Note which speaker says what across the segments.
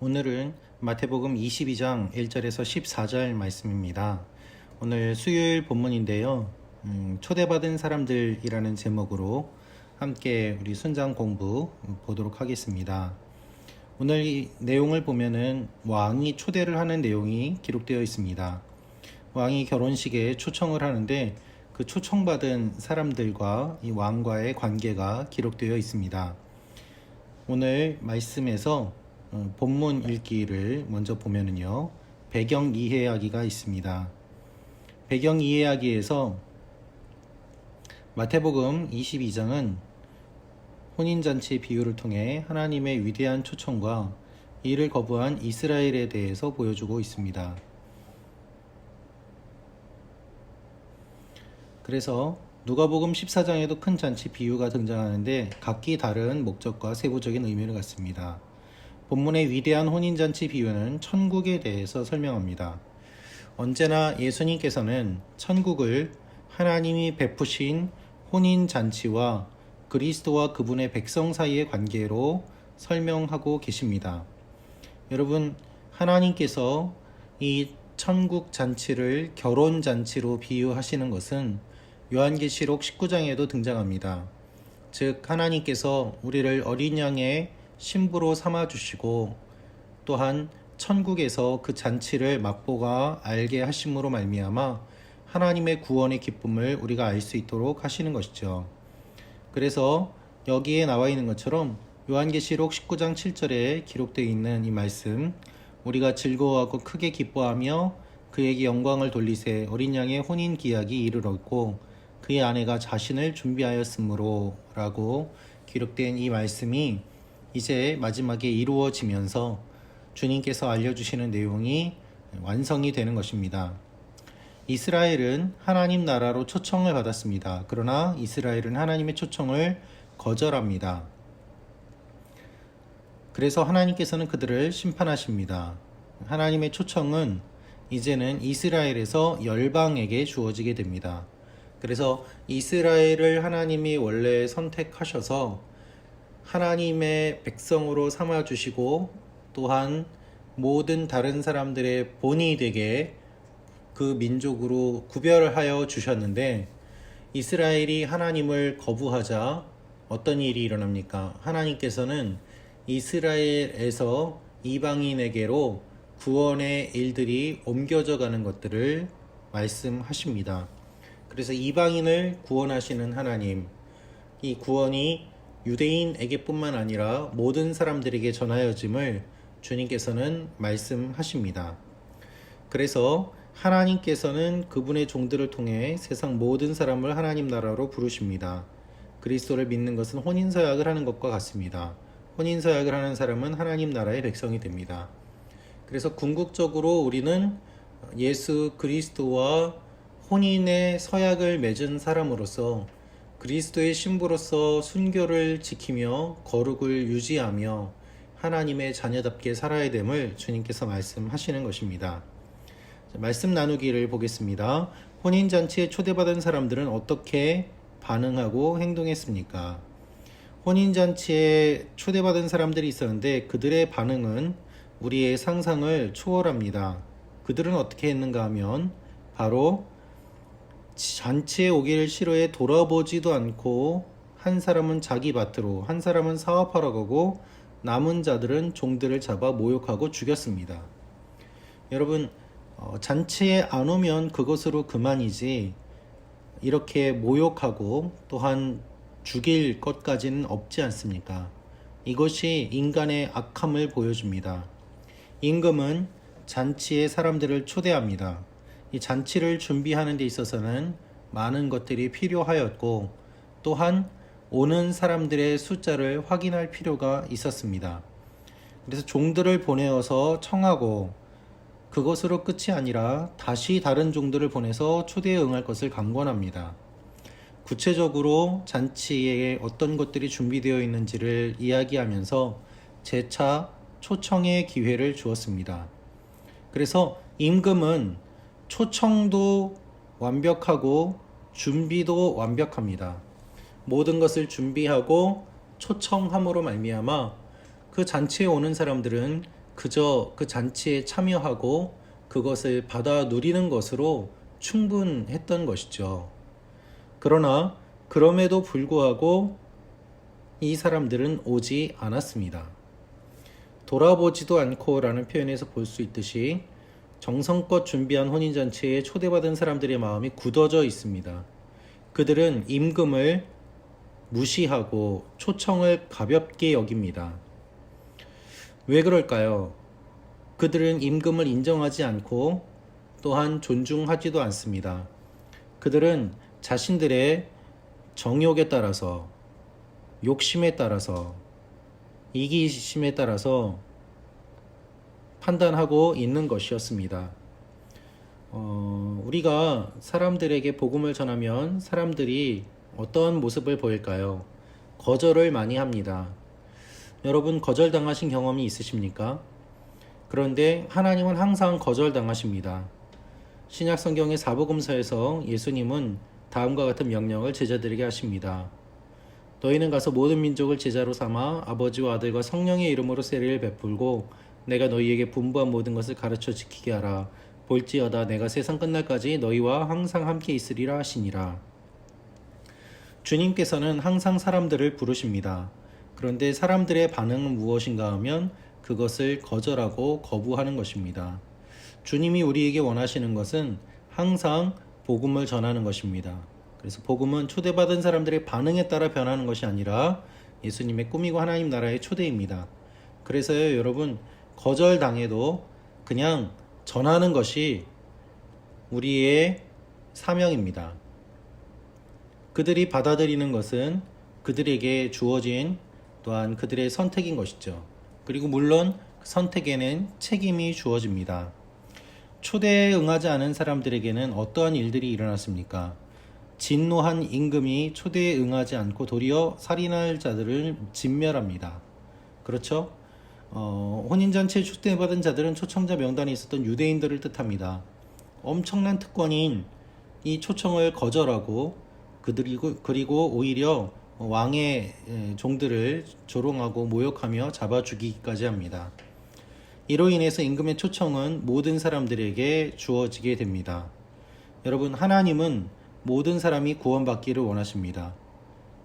Speaker 1: 오늘은 마태복음 22장 1절에서 14절 말씀입니다. 오늘 수요일 본문인데요. 초대받은 사람들이라는 제목으로 함께 우리 순장 공부 보도록 하겠습니다. 오늘 이 내용을 보면은 왕이 초대를 하는 내용이 기록되어 있습니다. 왕이 결혼식에 초청을 하는데 그 초청받은 사람들과 이 왕과의 관계가 기록되어 있습니다. 오늘 말씀에서 본문 읽기를 먼저 보면은요, 배경 이해하기가 있습니다. 배경 이해하기에서 마태복음 22장은 혼인잔치 비유를 통해 하나님의 위대한 초청과 이를 거부한 이스라엘에 대해서 보여주고 있습니다. 그래서 누가복음 14장에도 큰 잔치 비유가 등장하는데 각기 다른 목적과 세부적인 의미를 갖습니다. 본문의 위대한 혼인잔치 비유는 천국에 대해서 설명합니다. 언제나 예수님께서는 천국을 하나님이 베푸신 혼인잔치와 그리스도와 그분의 백성 사이의 관계로 설명하고 계십니다. 여러분, 하나님께서 이 천국 잔치를 결혼 잔치로 비유하시는 것은 요한계시록 19장에도 등장합니다. 즉, 하나님께서 우리를 어린 양의 신부로 삼아주시고 또한 천국에서 그 잔치를 맛보가 알게 하심으로 말미암아 하나님의 구원의 기쁨을 우리가 알 수 있도록 하시는 것이죠. 그래서 여기에 나와 있는 것처럼 요한계시록 19장 7절에 기록되어 있는 이 말씀, 우리가 즐거워하고 크게 기뻐하며 그에게 영광을 돌리세 어린 양의 혼인 기약이 이르렀고 그의 아내가 자신을 준비하였으므로 라고 기록된 이 말씀이 이제 마지막에 이루어지면서 주님께서 알려주시는 내용이 완성이 되는 것입니다. 이스라엘은 하나님 나라로 초청을 받았습니다. 그러나 이스라엘은 하나님의 초청을 거절합니다. 그래서 하나님께서는 그들을 심판하십니다. 하나님의 초청은 이제는 이스라엘에서 열방에게 주어지게 됩니다. 그래서 이스라엘을 하나님이 원래 선택하셔서 하나님의 백성으로 삼아주시고 또한 모든 다른 사람들의 본이 되게 그 민족으로 구별하여 주셨는데 이스라엘이 하나님을 거부하자 어떤 일이 일어납니까? 하나님께서는 이스라엘에서 이방인에게로 구원의 일들이 옮겨져 가는 것들을 말씀하십니다. 그래서 이방인을 구원하시는 하나님, 이 구원이 유대인에게뿐만 아니라 모든 사람들에게 전하여짐을 주님께서는 말씀하십니다. 그래서 하나님께서는 그분의 종들을 통해 세상 모든 사람을 하나님 나라로 부르십니다. 그리스도를 믿는 것은 혼인서약을 하는 것과 같습니다. 혼인서약을 하는 사람은 하나님 나라의 백성이 됩니다. 그래서 궁극적으로 우리는 예수 그리스도와 혼인의 서약을 맺은 사람으로서 그리스도의 신부로서 순교를 지키며 거룩을 유지하며 하나님의 자녀답게 살아야 됨을 주님께서 말씀하시는 것입니다. 말씀 나누기를 보겠습니다. 혼인잔치에 초대받은 사람들은 어떻게 반응하고 행동했습니까? 혼인잔치에 초대받은 사람들이 있었는데 그들의 반응은 우리의 상상을 초월합니다. 그들은 어떻게 했는가 하면 바로 잔치에 오기를 싫어해 돌아보지도 않고 한 사람은 자기 밭으로, 한 사람은 사업하러 가고 남은 자들은 종들을 잡아 모욕하고 죽였습니다. 여러분, 잔치에 안 오면 그것으로 그만이지 이렇게 모욕하고 또한 죽일 것까지는 없지 않습니까? 이것이 인간의 악함을 보여줍니다. 임금은 잔치에 사람들을 초대합니다. 이 잔치를 준비하는 데 있어서는 많은 것들이 필요하였고 또한 오는 사람들의 숫자를 확인할 필요가 있었습니다. 그래서 종들을 보내어서 청하고 그것으로 끝이 아니라 다시 다른 종들을 보내서 초대에 응할 것을 강권합니다. 구체적으로 잔치에 어떤 것들이 준비되어 있는지를 이야기하면서 재차 초청의 기회를 주었습니다. 그래서 임금은 초청도 완벽하고 준비도 완벽합니다. 모든 것을 준비하고 초청함으로 말미암아 그 잔치에 오는 사람들은 그저 그 잔치에 참여하고 그것을 받아 누리는 것으로 충분했던 것이죠. 그러나 그럼에도 불구하고 이 사람들은 오지 않았습니다. 돌아보지도 않고라는 표현에서 볼 수 있듯이 정성껏 준비한 혼인잔치에 초대받은 사람들의 마음이 굳어져 있습니다. 그들은 임금을 무시하고 초청을 가볍게 여깁니다. 왜 그럴까요? 그들은 임금을 인정하지 않고 또한 존중하지도 않습니다. 그들은 자신들의 정욕에 따라서, 욕심에 따라서, 이기심에 따라서 판단하고 있는 것이었습니다. 우리가 사람들에게 복음을 전하면 사람들이 어떤 모습을 보일까요? 거절을 많이 합니다. 여러분 거절당하신 경험이 있으십니까? 그런데 하나님은 항상 거절당하십니다. 신약 성경의 사복음서에서 예수님은 다음과 같은 명령을 제자들에게 하십니다. 너희는 가서 모든 민족을 제자로 삼아 아버지와 아들과 성령의 이름으로 세례를 베풀고 내가 너희에게 분부한 모든 것을 가르쳐 지키게 하라. 볼지어다 내가 세상 끝날까지 너희와 항상 함께 있으리라 하시니라. 주님께서는 항상 사람들을 부르십니다. 그런데 사람들의 반응은 무엇인가 하면 그것을 거절하고 거부하는 것입니다. 주님이 우리에게 원하시는 것은 항상 복음을 전하는 것입니다. 그래서 복음은 초대받은 사람들의 반응에 따라 변하는 것이 아니라 예수님의 꿈이고 하나님 나라의 초대입니다. 그래서요, 여러분 거절당해도 그냥 전하는 것이 우리의 사명입니다. 그들이 받아들이는 것은 그들에게 주어진 또한 그들의 선택인 것이죠. 그리고 물론 선택에는 책임이 주어집니다. 초대에 응하지 않은 사람들에게는 어떠한 일들이 일어났습니까? 진노한 임금이 초대에 응하지 않고 도리어 살인할 자들을 진멸합니다. 그렇죠? 혼인잔치에 초대받은 자들은 초청자 명단에 있었던 유대인들을 뜻합니다. 엄청난 특권인 이 초청을 거절하고 그리고 오히려 왕의 종들을 조롱하고 모욕하며 잡아 죽이기까지 합니다. 이로 인해서 임금의 초청은 모든 사람들에게 주어지게 됩니다. 여러분, 하나님은 모든 사람이 구원받기를 원하십니다.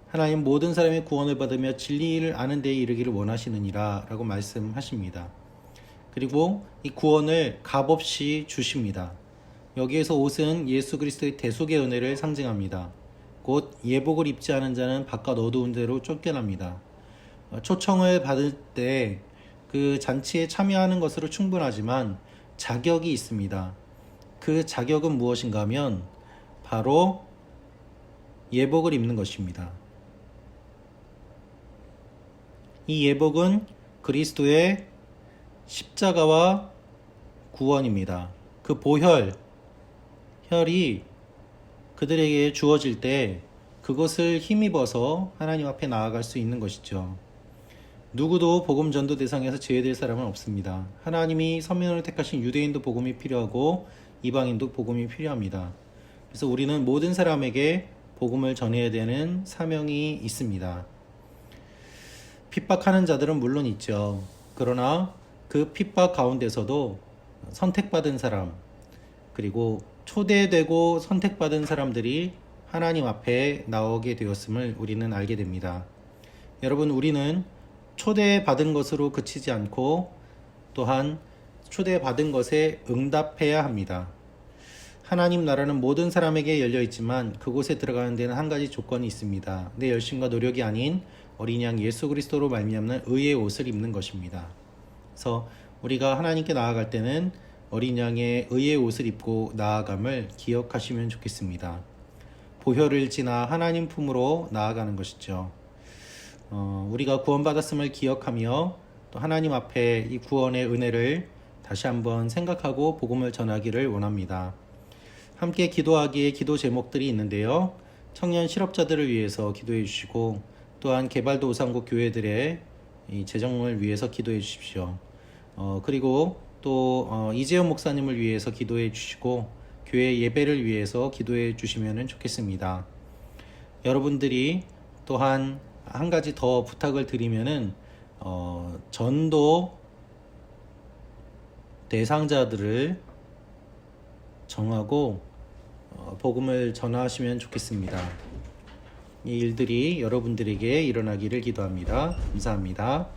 Speaker 1: 하나님 모든 사람이 구원을 받으며 진리를 아는 데에 이르기를 원하시느니라 라고 말씀하십니다. 그리고 이 구원을 값없이 주십니다. 여기에서 옷은 예수 그리스도의 대속의 은혜를 상징합니다. 곧 예복을 입지 않은 자는 바깥 어두운 데로 쫓겨납니다. 초청을 받을 때 그 잔치에 참여하는 것으로 충분하지만 자격이 있습니다. 그 자격은 무엇인가 하면 바로 예복을 입는 것입니다. 이 예복은 그리스도의 십자가와 구원입니다. 그 혈이 그들에게 주어질 때 그것을 힘입어서 하나님 앞에 나아갈 수 있는 것이죠. 누구도 복음 전도 대상에서 제외될 사람은 없습니다. 하나님이 선민으로 택하신 유대인도 복음이 필요하고 이방인도 복음이 필요합니다. 그래서 우리는 모든 사람에게 복음을 전해야 되는 사명이 있습니다. 핍박하는 자들은 물론 있죠. 그러나 그 핍박 가운데서도 선택받은 사람, 그리고 초대되고 선택받은 사람들이 하나님 앞에 나오게 되었음을 우리는 알게 됩니다. 여러분, 우리는 초대받은 것으로 그치지 않고 또한 초대받은 것에 응답해야 합니다. 하나님 나라는 모든 사람에게 열려 있지만 그곳에 들어가는 데는 한 가지 조건이 있습니다. 내 열심과 노력이 아닌 어린 양 예수 그리스도로 말미암는 의의 옷을 입는 것입니다. 그래서 우리가 하나님께 나아갈 때는 어린 양의 의의 옷을 입고 나아감을 기억하시면 좋겠습니다. 보혈을 지나 하나님 품으로 나아가는 것이죠. 우리가 구원받았음을 기억하며 또 하나님 앞에 이 구원의 은혜를 다시 한번 생각하고 복음을 전하기를 원합니다. 함께 기도하기에 기도 제목들이 있는데요. 청년 실업자들을 위해서 기도해 주시고 또한 개발도상국 교회들의 이 재정을 위해서 기도해 주십시오. 그리고 또 이재현 목사님을 위해서 기도해 주시고 교회 예배를 위해서 기도해 주시면 좋겠습니다. 여러분들이 또한 한 가지 더 부탁을 드리면은 전도 대상자들을 정하고 복음을 전하시면 좋겠습니다. 이 일들이 여러분들에게 일어나기를 기도합니다. 감사합니다.